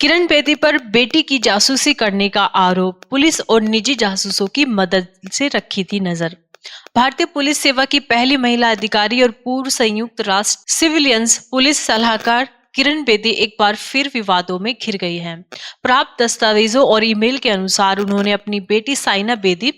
किरण बेदी पर बेटी की जासूसी करने का आरोप, पुलिस और निजी जासूसों की मदद से रखी थी नजर। भारतीय पुलिस सेवा की पहली महिला अधिकारी और पूर्व संयुक्त राष्ट्र सिविलियंस पुलिस सलाहकार किरण बेदी एक बार फिर विवादों में घिर गई हैं। प्राप्त दस्तावेजों और ईमेल के अनुसार उन्होंने अपनी बेटी साइना बेदी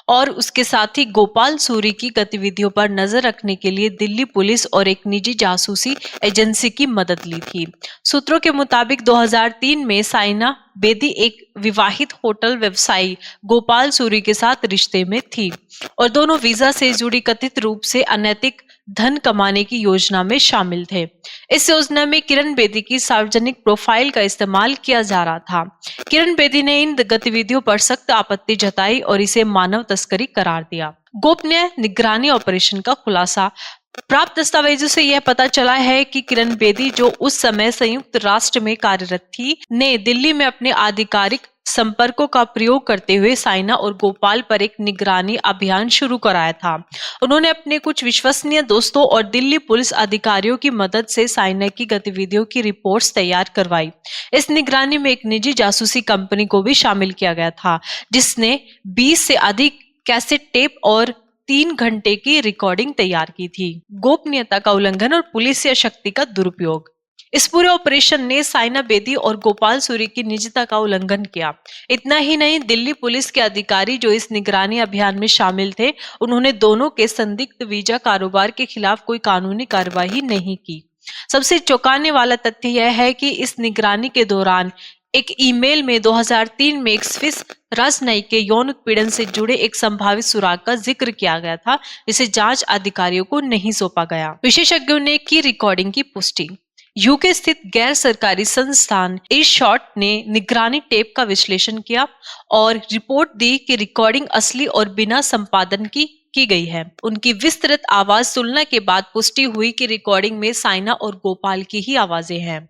और उसके साथी गोपाल सूरी की गतिविधियों पर नजर रखने के लिए दिल्ली पुलिस और एक निजी जासूसी एजेंसी की मदद ली थी। सूत्रों के मुताबिक 2003 में साइना बेदी एक विवाहित होटल व्यवसायी गोपाल सूरी के साथ रिश्ते में थी और दोनों वीजा से जुड़ी कथित रूप से अनैतिक धन कमाने की योजना में शामिल थे। इस योजना में किरण बेदी की सार्वजनिक प्रोफाइल का इस्तेमाल किया जा रहा था। किरण बेदी ने इन गतिविधियों पर सख्त आपत्ति जताई और इसे मानव तस्करी करार दिया। गोपनीय निगरानी ऑपरेशन का खुलासा। प्राप्त दस्तावेजों से यह पता चला है कि किरण बेदी, जो उस समय संयुक्त राष्ट्र में कार्यरत थी, ने दिल्ली में अपने आधिकारिक संपर्कों का प्रयोग करते हुए साइना और गोपाल पर एक निगरानी अभियान शुरू कराया था। उन्होंने अपने कुछ विश्वसनीय दोस्तों और दिल्ली पुलिस अधिकारियों की मदद से साइना की गतिविधियों की रिपोर्ट्स तैयार करवाई। इस निगरानी में एक निजी जासूसी कंपनी को भी शामिल किया गया था, जिसने 20 से अधिक कैसेट टेप और 3 घंटे की रिकॉर्डिंग तैयार की थी। गोपनीयता का उल्लंघन और पुलिस शक्ति का दुरुपयोग। इस पूरे ऑपरेशन ने साइना बेदी और गोपाल सूरी की निजता का उल्लंघन किया। इतना ही नहीं, दिल्ली पुलिस के अधिकारी जो इस निगरानी अभियान में शामिल थे, उन्होंने दोनों के संदिग्ध वीजा कारोबार के खिलाफ कोई कानूनी कार्रवाई नहीं की। सबसे चौंकाने वाला तथ्य यह है कि इस निगरानी के दौरान एक ईमेल में 2003 में एक स्विस राजनयिक के यौन उत्पीड़न से जुड़े एक संभावित सुराग का जिक्र किया गया था, जिसे जांच अधिकारियों को नहीं सौंपा गया। विशेषज्ञों ने की रिकॉर्डिंग की पुष्टि। यूके स्थित गैर सरकारी संस्थान एशॉट ने निगरानी टेप का विश्लेषण किया और रिपोर्ट दी कि रिकॉर्डिंग असली और बिना संपादन की गई है। उनकी विस्तृत आवाज तुलना के बाद पुष्टि हुई कि रिकॉर्डिंग में साइना और गोपाल की ही आवाजें हैं।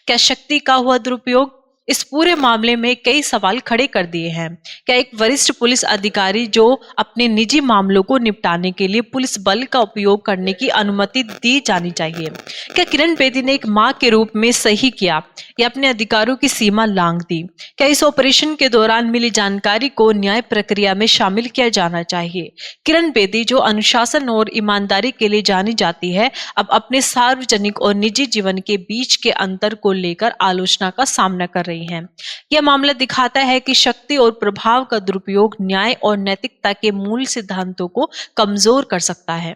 क्या शक्ति का हुआ दुरुपयोग? इस पूरे मामले में कई सवाल खड़े कर दिए हैं। क्या एक वरिष्ठ पुलिस अधिकारी जो अपने निजी मामलों को निपटाने के लिए पुलिस बल का उपयोग करने की अनुमति दी जानी चाहिए? क्या किरण बेदी ने एक मां के रूप में सही किया या अपने अधिकारों की सीमा लांघ दी? क्या इस ऑपरेशन के दौरान मिली जानकारी को न्याय प्रक्रिया में शामिल किया जाना चाहिए? किरण बेदी, जो अनुशासन और ईमानदारी के लिए जानी जाती है, अब अपने सार्वजनिक और निजी जीवन के बीच के अंतर को लेकर आलोचना का सामना कर रही हैं। यह मामला दिखाता है कि शक्ति और प्रभाव का दुरुपयोग न्याय और नैतिकता के मूल सिद्धांतों को कमजोर कर सकता है।